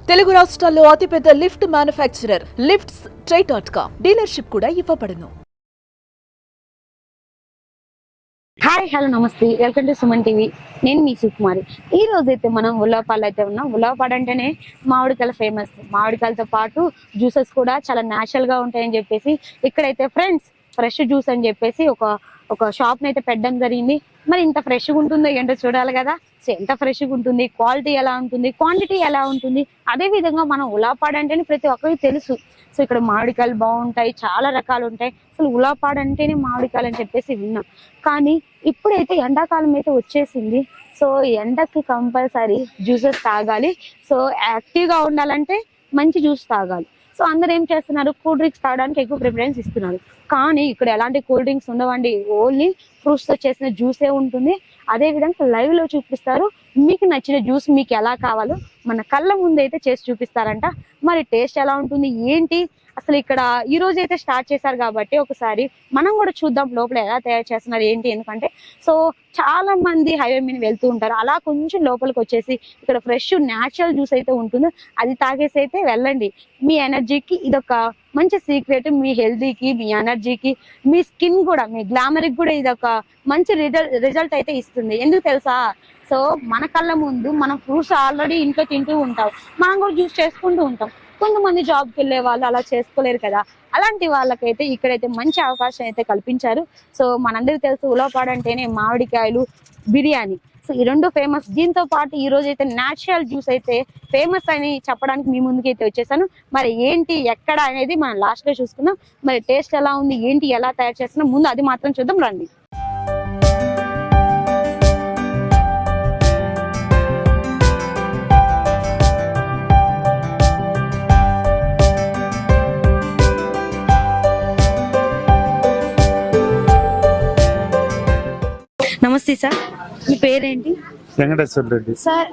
తెలుగు రాష్ట్రాల్లో అతిపెద్ద lift manufacturer lifts ట్రై.com dealership కూడా ఇవ్వబడును. హాయ్ హలో నమస్తే, వెల్కమ్ టు సుమన్ టీవీ. నేను మీ సుకుమారి. ఈ రోజైతే మనం ఉల్లాపాలు అయితే ఉన్నాం. ఉల్లాపాడు అంటేనే మామిడికాయలు ఫేమస్. మామిడికాయలతో పాటు జ్యూసెస్ కూడా చాలా న్యాచురల్ గా ఉంటాయని చెప్పేసి ఇక్కడైతే ఫ్రెండ్స్ ఫ్రెష్ జ్యూస్ అని చెప్పేసి ఒక షాప్ ని అయితే పెట్టడం జరిగింది. మరి ఇంత ఫ్రెష్ గా ఉంటుందో ఏంటో చూడాలి కదా. సో ఎంత ఫ్రెష్ గా ఉంటుంది, క్వాలిటీ ఎలా ఉంటుంది, క్వాంటిటీ ఎలా ఉంటుంది, అదే విధంగా మనం ఉల్లాపాడు అంటేనే ప్రతి ఒక్కరికి తెలుసు. సో ఇక్కడ మామిడికాయలు బాగుంటాయి, చాలా రకాలు ఉంటాయి. అసలు ఉల్లాపాడు అంటేనే మామిడికాయలు అని చెప్పేసి విన్నాం. కానీ ఇప్పుడైతే ఎండాకాలం అయితే వచ్చేసింది. సో ఎండకి కంపల్సరీ జ్యూసెస్ తాగాలి. సో యాక్టివ్ గా ఉండాలంటే మంచి జ్యూస్ తాగాలి. సో అందరు ఏం చేస్తున్నారు, కూల్ డ్రింక్స్ తాగడానికి ఎక్కువ ప్రిఫరెన్స్ ఇస్తున్నారు. కానీ ఇక్కడ ఎలాంటి కూల్ డ్రింక్స్ ఉండవండి, ఓన్లీ ఫ్రూట్స్ తో చేసిన జ్యూసే ఉంటుంది. అదే విధంగా లైవ్ లో చూపిస్తారు. మీకు నచ్చిన జ్యూస్ మీకు ఎలా కావాలో మన కళ్ళ ముందు అయితే చేసి చూపిస్తారంట. మరి టేస్ట్ ఎలా ఉంటుంది ఏంటి, అసలు ఇక్కడ ఈ రోజు అయితే స్టార్ట్ చేశారు కాబట్టి ఒకసారి మనం కూడా చూద్దాం లోపల ఎలా తయారు చేస్తున్నారు ఏంటి. ఎందుకంటే సో చాలా మంది హైవే మీద వెళ్తూ ఉంటారు, అలా కొంచెం లోపలికి వచ్చేసి ఇక్కడ ఫ్రెష్ న్యాచురల్ జ్యూస్ అయితే ఉంటుంది, అది తాగేసి అయితే వెళ్ళండి. మీ ఎనర్జీకి ఇదొక మంచి సీక్రెట్. మీ హెల్తీకి, మీ ఎనర్జీకి, మీ స్కిన్ కూడా, మీ గ్లామర్కి కూడా ఇదొక మంచి రిజల్ట్ అయితే ఇస్తుంది. ఎందుకు తెలుసా, సో మన కళ్ళ ముందు మనం ఫ్రూట్స్ ఆల్రెడీ ఇంట్లో తింటూ ఉంటాం, మనం కూడా జ్యూస్ చేసుకుంటూ ఉంటాం. కొంతమంది జాబ్కి వెళ్ళే వాళ్ళు అలా చేసుకోలేరు కదా, అలాంటి వాళ్ళకైతే ఇక్కడైతే మంచి అవకాశం అయితే కల్పించారు. సో మనందరికీ తెలుసు ఉల్లాపాడు అంటేనే మామిడికాయలు, బిర్యానీ, సో ఈ రెండు ఫేమస్. దీంతో పాటు ఈ రోజు అయితే న్యాచురల్ జ్యూస్ అయితే ఫేమస్ అని చెప్పడానికి మీ ముందుకి అయితే వచ్చేసాను. మరి ఏంటి ఎక్కడ అనేది మనం లాస్ట్ లో చూసుకుందాం. మరి టేస్ట్ ఎలా ఉంది ఏంటి, ఎలా తయారు చేస్తున్నాం, ముందు అది మాత్రం చూద్దాం రండి. నమస్తే సార్, మీ పేరేంటి? వెంకటేశ్వర రెడ్డి. సార్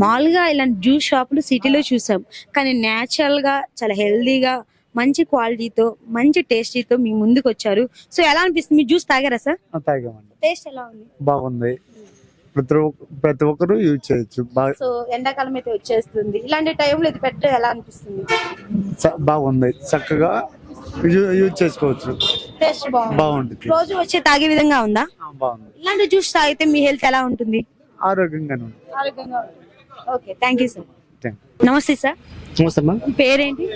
మామూలుగా ఇలాంటి జ్యూస్ షాపులు సిటీలో చూసాం, కానీ న్యాచురల్ గా చాలా హెల్దీగా మంచి క్వాలిటీతో మంచి టేస్టీతో మీ ముందుకు వచ్చారు. సో ఎలా అనిపిస్తుంది, మీ జ్యూస్ తాగారా సార్? తాగామండి. టేస్ట్ ఎలా ఉంది? బాగుంది, ప్రతి ఒక్కరు యూజ్ చేయొచ్చు. సో ఎండాకాలం అయితే వచ్చేస్తుంది, ఇలాంటి టైంలో ఇది పెట్ట ఎలా అనిపిస్తుంది? బాగుంది, చక్కగా యూజ్ చేసుకోవచ్చు. టేస్ట్ బాగుంటుంది, రోజు వచ్చి తాగే విధంగా ఉందా? బాగుంది. ఇలాంటి జ్యూస్ తాగితే మీ హెల్త్ ఎలా ఉంటుంది? ఆరోగ్యంగానే ఉంది. Okay, thank you sir. నమస్తే సార్, నమస్తే అమ్మా. మీ పేరేంటి?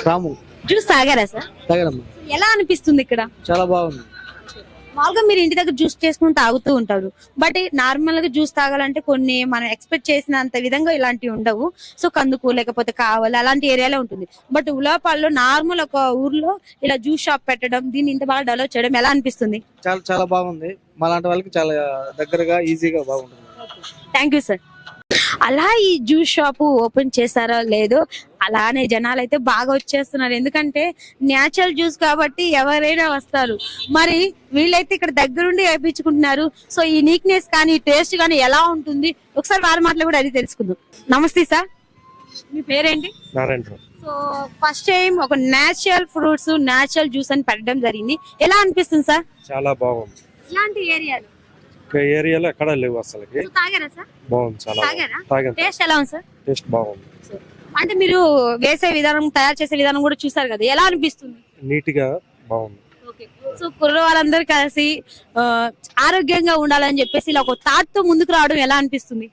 రాము. జ్యూస్ తాగారా సార్? తాగడమ్మా. ఎలా అనిపిస్తుంది ఇక్కడ? చాలా బాగుంది. మామూలుగా మీరు ఇంటి దగ్గర జ్యూస్ చేసుకుని తాగుతూ ఉంటారు, బట్ నార్మల్ గా జ్యూస్ తాగాలంటే కొన్ని మనం ఎక్స్పెక్ట్ చేసినంత విధంగా ఇలాంటివి ఉండవు. సో కందుకు లేకపోతే కావాలి అలాంటి ఏరియాలో ఉంటుంది. బట్ ఉల్లాపాడులో నార్మల్ ఒక ఊర్లో ఇలా జ్యూస్ షాప్ పెట్టడం, దీన్ని ఇంత బాగా డెవలప్ చేయడం ఎలా అనిపిస్తుంది? చాలా చాలా బాగుంది. మాలాంటి వాళ్ళకి చాలా దగ్గరగా ఈజీగా బాగుంటుంది. Thank you sir. అలా ఈ జ్యూస్ షాప్ ఓపెన్ చేశారో లేదో అలానే జనాలు అయితే బాగా వచ్చేస్తున్నారు. ఎందుకంటే న్యాచురల్ జ్యూస్ కాబట్టి ఎవరైనా వస్తారు. మరి వీళ్ళైతే ఇక్కడ దగ్గరుండి వేయించుకుంటున్నారు. సో ఈ నీక్నెస్ కానీ టేస్ట్ కానీ ఎలా ఉంటుంది, ఒకసారి వారి మాటలు కూడా అది తెలుసుకుందాం. నమస్తే సార్, మీ పేరేంటి? నారాయణ. సో ఫస్ట్ టైం ఒక న్యాచురల్ ఫ్రూట్స్ న్యాచురల్ జ్యూస్ అని పెట్టడం జరిగింది, ఎలా అనిపిస్తుంది సార్? చాలా బాగుంది. ఇలాంటి ఏరియాలో ఏరియాలో ఎక్కడ లేవు అసలు. తాగారా సార్? బాగుంది, చాలా తాగారా? టేస్ట్ ఎలా ఉంది సార్? టేస్ట్ బాగుంది. అంటే మీరు వేసే విధానం, తయారు చేసే విధానం కూడా చూసారు కదా, ఎలా అనిపిస్తుంది? నీట్ గా బాగుంది. సో కుర్ర వాళ్ళందరూ కలిసి ఆరోగ్యంగా ఉండాలని చెప్పేసి ఇలా ఒక థాట్ తో ముందుకు రావడం ఎలా అనిపిస్తుంది?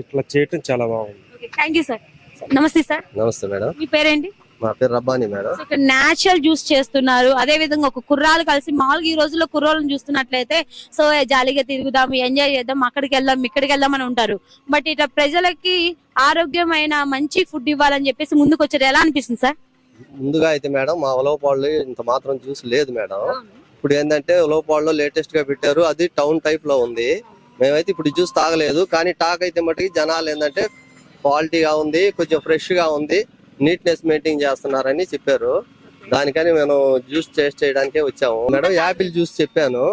ఇట్లా చేయటం చాలా బాగుంది. Thank you sir. నమస్తే సార్. నమస్తే మేడం, మీ పేరేంటి? మా పేరు రబ్బాని మేడం. న్యాచురల్ జ్యూస్ చేస్తున్నారు, అదే విధంగా ఒక కుర్రాలు కలిసి, మామూలుగా ఈ రోజుల్లో కుర్రోళ్ళని చూస్తున్నట్లయితే సో జాలీగా తిరుగుదాం, ఎంజాయ్ చేద్దాం, అక్కడికి వెళ్దాం ఇక్కడికి వెళ్దాం అని ఉంటారు. బట్ ఇట్లా ప్రజలకి ఆరోగ్యమైన మంచి ఫుడ్ ఇవ్వాలని చెప్పేసి ముందుకు వచ్చారు, ఎలా అనిపిస్తుంది సార్? ముందుగా అయితే మేడం మా ఉలవపాడులో ఇంత మాత్రం జ్యూస్ లేదు మేడం. ఇప్పుడు ఏంటంటే ఉలవపాడులో లేటెస్ట్ గా పెట్టారు, అది టౌన్ టైప్ లో ఉంది. మేమైతే ఇప్పుడు జ్యూస్ తాగలేదు, కానీ టాక్ అయితే మటుకి జనాలు ఏంటంటే క్వాలిటీగా ఉంది, కొంచెం ఫ్రెష్ గా ఉంది, నీట్నెస్ మెయింటైన్ చేస్తున్నారని చెప్పారు. దానికని మేము జ్యూస్ టేస్ట్ చేయడానికే వచ్చాము మేడం. యాపిల్ జ్యూస్ చెప్పాను,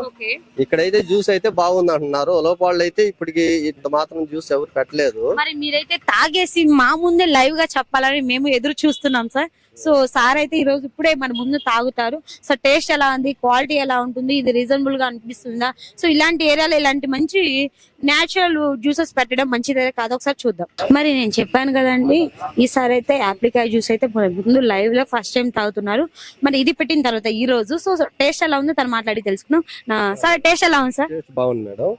ఇక్కడైతే జ్యూస్ అయితే బాగుంది అంటున్నారు. ఉలవపాడులో అయితే ఇప్పటికి ఇంత మాత్రం జ్యూస్ ఎవరు పెట్టలేదు. మరి మీరైతే తాగేసి మా ముందే లైవ్ గా చెప్పాలని మేము ఎదురు చూస్తున్నాం సార్. సో సార్ అయితే ఈ రోజు ఇప్పుడే మన ముందు తాగుతారు. సో టేస్ట్ ఎలా ఉంది, క్వాలిటీ ఎలా ఉంటుంది, ఇది రీజనబుల్ గా అనిపిస్తుందా? సో ఇలాంటి ఏరియాలో ఇలాంటి మంచి న్యాచురల్ జ్యూసెస్ పెట్టడం మంచిదే కాదు, ఒకసారి చూద్దాం. మరి నేను చెప్పాను కదండి, ఈసారి అయితే యాప్లికాయ జ్యూస్ అయితే ముందు లైవ్ లో ఫస్ట్ టైం తాగుతున్నారు. మరి ఇది పెట్టిన తర్వాత ఈ రోజు సో టేస్ట్ ఎలా ఉందో తను మాట్లాడి తెలుసుకున్నాం. సార్ టేస్ట్ ఎలా ఉంది సార్? బాగుంది మేడం.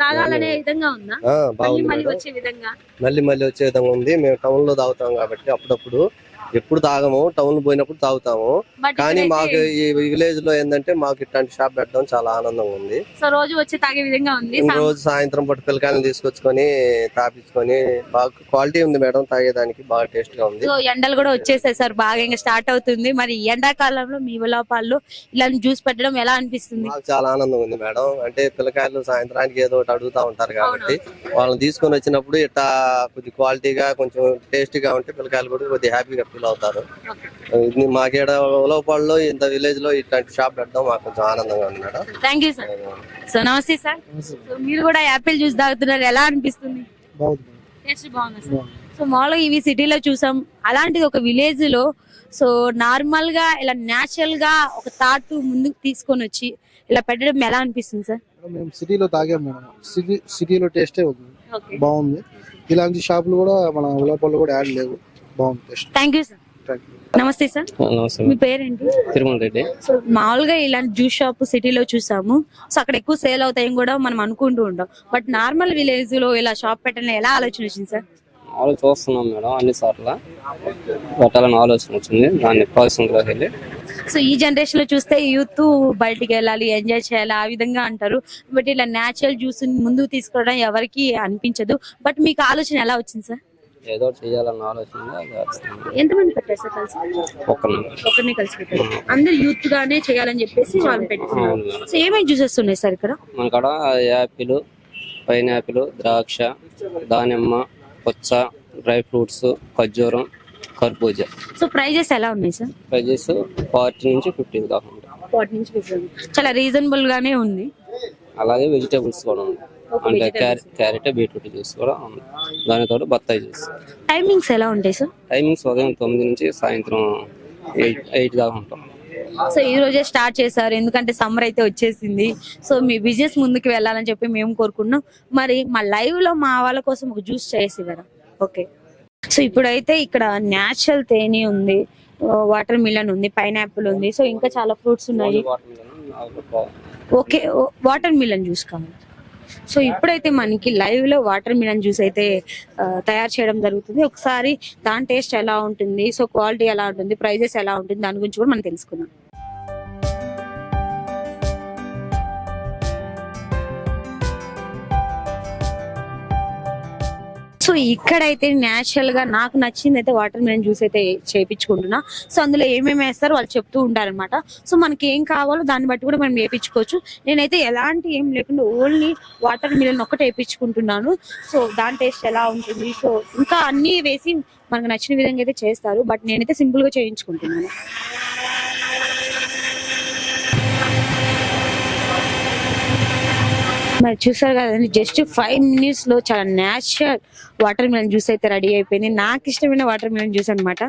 తాగాలనే విధంగా ఉందా? బాగుంది మళ్ళీ మేడం. వచ్చే విధంగా మళ్ళీ వచ్చే విధంగా ఉంది. మేము టౌన్ లో తాగుతాం కాబట్టి అప్పుడప్పుడు, ఎప్పుడు తాగము, టౌన్ పోయినప్పుడు తాగుతాము. కానీ మాకు ఈ విలేజ్ లో ఏంటంటే మాకు ఇట్లాంటి షాప్ పెట్టడం చాలా ఆనందంగా ఉంది. సో రోజు వచ్చి తాగే విధంగా ఉంది. రోజు సాయంత్రం పూట పిల్లకాయలు తీసుకొచ్చుకొని తాపించుకొని బాగా క్వాలిటీ ఉంది మేడం. తాగేదానికి బాగా టేస్ట్ గా ఉంది. సో ఎండలు కూడా వచ్చేసాయి సార్, బాగా ఇంకా స్టార్ట్ అవుతుంది. మరి ఎండాకాలంలో మీ ఉలవపాళ్ళు ఇలా జ్యూస్ పెట్టడం ఎలా అనిపిస్తుంది? మాకు చాలా ఆనందంగా ఉంది మేడం. అంటే పిల్లకాయలు సాయంత్రానికి ఏదో ఒకటి అడుగుతా ఉంటారు కాబట్టి వాళ్ళని తీసుకొని వచ్చినప్పుడు ఇట్లా కొద్ది క్వాలిటీగా కొంచెం టేస్టీగా ఉంటే పిల్లకాయలు కూడా కొద్దిగా హ్యాపీగా ఫీల్ అవుతారు. మాకేడ ఉలవపాడులో ఇంత విలేజ్ లో ఇట్లాంటి షాప్ పెట్టడం మాకు కొంచెం ఆనందంగా ఉంది madam. Thank you sir. So నమస్తే సార్. సో మీరు కూడా యాపిల్ జ్యూస్ తాగుతున్నారు, ఎలా అనిపిస్తుంది? టేస్ట్ బాగుంది సార్. సో మామూలుగా ఇవి సిటీలో చూసాం, అలాంటిది ఒక విలేజ్ లో సో నార్మల్ గా ఇలా న్యాచురల్ గా ఒక తాటు ముందుకు తీసుకొని వచ్చి ఇలా పెట్టడం ఎలా అనిపిస్తుంది సార్? మేము సిటీలో తాగాం మేడం. సిటీలో టేస్టే ఉంది, బాగుంది. ఇలాంటి షాపులు కూడా మన ఉలవపాడులో కూడా యాడ్ లేవు. బాగుంది టేస్ట్. Thank you sir. నమస్తే సార్. మీ పేరేంటి? తిరుమల రెడ్డి. సో మామూలుగా ఇలాంటి జ్యూస్ షాప్ సిటీలో చూసాము, సో అక్కడ ఎక్కువ సేల్ అవుతాయని కూడా మనం అనుకుంటూ ఉంటాం. బట్ నార్మల్ విలేజ్ లో ఇలా షాప్ పెట్టాలని ఎలా ఆలోచన వచ్చింది సార్? చూస్తున్నాం మేడం, అన్ని సార్లు పెట్టాలని ఆలోచన వచ్చింది. దాన్ని ప్రాసెసింగ్ వెళ్ళి సో ఈ జనరేషన్ లో చూస్తే యూత్ బయటికి వెళ్ళాలి, ఎంజాయ్ చేయాలి ఆ విధంగా అంటారు. బట్ ఇలా నేచురల్ జ్యూస్ ముందుకు తీసుకోవడం ఎవరికి అనిపించదు. బట్ మీకు ఆలోచన ఎలా వచ్చింది సార్? ఏదో చేయాలన్న ఆలోచన. ఎంతమంది పెట్టారు సార్ కలిసి? ఒకరిని కలిసి పెట్టారు. అందరు యూత్ గానే చేయాలని చెప్పేసి వాళ్ళు పెట్టుకున్నారు. సో ఏమేమి జ్యూసెస్ ఉన్నాయి సార్ ఇక్కడ? మనకాడ యాపిల్, పైనాపిల్, ద్రాక్ష, దానిమ్మ, పుచ్చ, డ్రై ఫ్రూట్స్, ఖర్జూరం, కర్బూజా. సో ప్రైజెస్ ఎలా ఉన్నాయి సార్? ప్రైజెస్ 40 నుంచి 50 దాకా ఉంటాయి. 40 నుంచి 50. చాలా రీజనబుల్ గానే ఉంది. అలాగే వెజిటేబుల్స్ కూడా ఉంది. అంటే క్యారెట్, బీట్రూట్ జ్యూస్ కూడా ఉంది. దానితో బత్తాయి జ్యూస్. టైమింగ్స్ ఎలా ఉంటాయి సార్? టైమింగ్స్ ఉదయం 9 నుంచి సాయంత్రం 8 దాకా ఉంటాం. సో ఈ రోజే స్టార్ట్ చేశారు, ఎందుకంటే సమ్మర్ అయితే వచ్చేసింది. సో మీ బిజినెస్ ముందుకు వెళ్ళాలని చెప్పి మేము కోరుకుంటున్నాం. మరి మా లైవ్ లో మా వాళ్ళ కోసం ఒక జ్యూస్ చేసి కదా. ఓకే. సో ఇప్పుడైతే ఇక్కడ న్యాచురల్ తేనె ఉంది, వాటర్ మిలన్ ఉంది, పైనాపిల్ ఉంది, సో ఇంకా చాలా ఫ్రూట్స్ ఉన్నాయి. ఓకే, వాటర్ మిలన్ జ్యూస్ కావాలి. సో ఇప్పుడైతే మనకి లైవ్ లో వాటర్ మిలన్ జ్యూస్ అయితే తయారు చేయడం జరుగుతుంది. ఒకసారి దాని టేస్ట్ ఎలా ఉంటుంది, సో క్వాలిటీ ఎలా ఉంటుంది, ప్రైజెస్ ఎలా ఉంటుంది, దాని గురించి కూడా మనం తెలుసుకుందాం. సో ఇక్కడైతే న్యాచురల్ గా నాకు నచ్చింది అయితే వాటర్ మిలన్ జ్యూస్ అయితే చేయించుకుంటున్నా. సో అందులో ఏమేమి వేస్తారో వాళ్ళు చెప్తూ ఉంటారనమాట. సో మనకి ఏం కావాలో దాన్ని బట్టి కూడా మనం వేయించుకోవచ్చు. నేనైతే ఎలాంటి ఏం లేకుండా ఓన్లీ వాటర్ మిలన్ ఒక్కటే వేయించుకుంటున్నాను. సో దాని టేస్ట్ ఎలా ఉంటుంది, సో ఇంకా అన్ని వేసి మనకు నచ్చిన విధంగా అయితే చేస్తారు. బట్ నేనైతే సింపుల్ గా చేయించుకుంటున్నాను. మరి చూసారు కదండి, జస్ట్ 5 minutes లో చాలా న్యాచురల్ వాటర్ మిలన్ జ్యూస్ అయితే రెడీ అయిపోయింది. నాకు ఇష్టమైన వాటర్ మిలన్ జ్యూస్ అనమాట.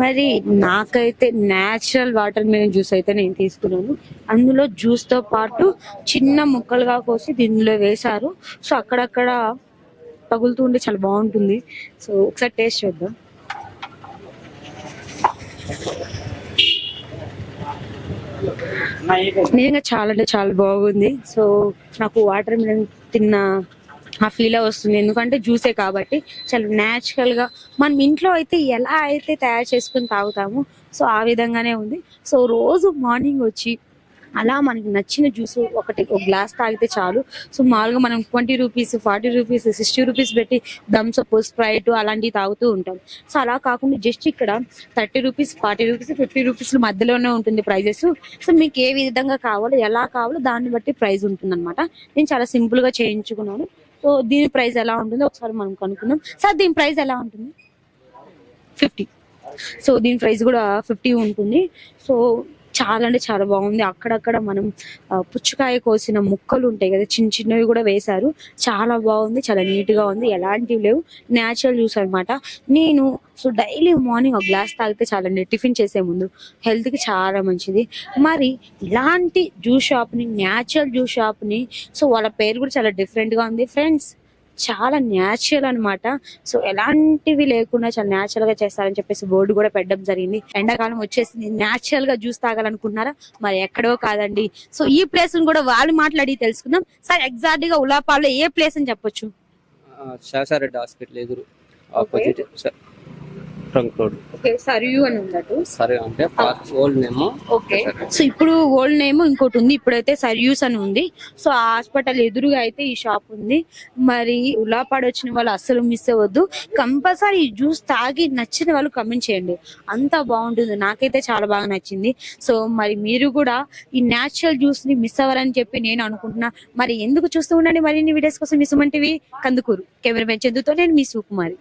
మరి నాకైతే న్యాచురల్ వాటర్ మిలన్ జ్యూస్ అయితే నేను తీసుకున్నాను. అందులో జ్యూస్ తో పాటు చిన్న ముక్కలుగా కోసి దీనిలో వేశారు. సో అక్కడక్కడ తగులుతూ ఉంటే చాలా బాగుంటుంది. సో ఒకసారి టేస్ట్ చూద్దాం. నిజంగా చాలా అంటే చాలా బాగుంది. సో నాకు వాటర్ మిలన్ తిన్న ఆ ఫీల్ వస్తుంది, ఎందుకంటే జ్యూసే కాబట్టి చాలా న్యాచురల్ గా మనం ఇంట్లో అయితే ఎలా అయితే తయారు చేసుకుని తాగుతామో సో ఆ విధంగానే ఉంది. సో రోజు మార్నింగ్ వచ్చి అలా మనకి నచ్చిన జ్యూస్ ఒక గ్లాస్ తాగితే చాలు. సో మామూలుగా మనం 20 రూపీస్, 40 రూపీస్, 60 రూపీస్ పెట్టి థమ్స్ అప్, స్ప్రైట్ అలాంటివి తాగుతూ ఉంటాం. సో అలా కాకుండా జస్ట్ ఇక్కడ 30 రూపీస్, 40 రూపీస్, 50 రూపీస్ మధ్యలోనే ఉంటుంది ప్రైజెస్. సో మీకు ఏ విధంగా కావాలో, ఎలా కావాలో దాన్ని బట్టి ప్రైస్ ఉంటుంది అనమాట. నేను చాలా సింపుల్ గా చేయించుకున్నాను. సో దీని ప్రైస్ ఎలా ఉంటుందో ఒకసారి మనం కనుక్కుందాం. సార్ దీని ప్రైస్ ఎలా ఉంటుంది? 50. సో దీని ప్రైస్ కూడా 50 ఉంటుంది. సో చాలా అంటే చాలా బాగుంది. అక్కడక్కడ మనం పుచ్చకాయ కోసిన ముక్కలు ఉంటాయి కదా, చిన్న చిన్నవి కూడా వేశారు. చాలా బాగుంది, చాలా నీట్ గా ఉంది, ఎలాంటివి లేవు, న్యాచురల్ జ్యూస్ అన్నమాట. నేను డైలీ మార్నింగ్ ఒక గ్లాస్ తాగితే చాలండి, టిఫిన్ చేసే ముందు. హెల్త్ కి చాలా మంచిది. మరి ఇలాంటి జ్యూస్ షాప్ ని, న్యాచురల్ జ్యూస్ షాప్ ని, వాళ్ళ పేరు కూడా చాలా డిఫరెంట్ గా ఉంది ఫ్రెండ్స్. చాలా న్యాచురల్ అన్నమాట. ఎలాంటివి లేకుండా చాలా న్యాచురల్ గా చేస్తారని చెప్పేసి బోర్డు కూడా పెట్టడం జరిగింది. ఎండాకాలం వచ్చేసింది, న్యాచురల్ గా జ్యూస్ తాగాలనుకుంటున్నారా? మరి ఎక్కడో కాదండి. ఈ ప్లేస్ కూడా వాళ్ళు మాట్లాడి తెలుసుకుందాం. సార్, ఎగ్జాక్ట్ గా ఉలాపాల్లో ఏ ప్లేస్ అని చెప్పొచ్చు? శాసారెడ్డి హాస్పిటల్ ఎదురు opposite trunk road. Okay, Sarayu అని ఉందటు. సరే అంటే ఓల్డ్ నేమ్. ఓకే, ఇప్పుడు ఓల్డ్ నేమ్ ఇంకోటి ఉంది, ఇప్పుడైతే సర్యూస్ అని ఉంది. ఆ హాస్పిటల్ ఎదురుగా అయితే ఈ షాప్ ఉంది. మరి ఉలాపాడు వచ్చిన వాళ్ళు అస్సలు మిస్ అవ్వద్దు. కంపల్సరీ ఈ జ్యూస్ తాగి నచ్చిన వాళ్ళు కమెంట్ చేయండి, అంతా బాగుంటుంది. నాకైతే చాలా బాగా నచ్చింది. మరి మీరు కూడా ఈ న్యాచురల్ జ్యూస్ ని మిస్ అవ్వాలని చెప్పి నేను అనుకుంటున్నా. మరి ఎందుకు చూస్తూ ఉండండి మరిన్ని వీడియోస్ కోసం మీ సుమన్ టీవీ కందుకూరు. కెమెరామెన్ చందుతో నేను మీ సుకుమారి.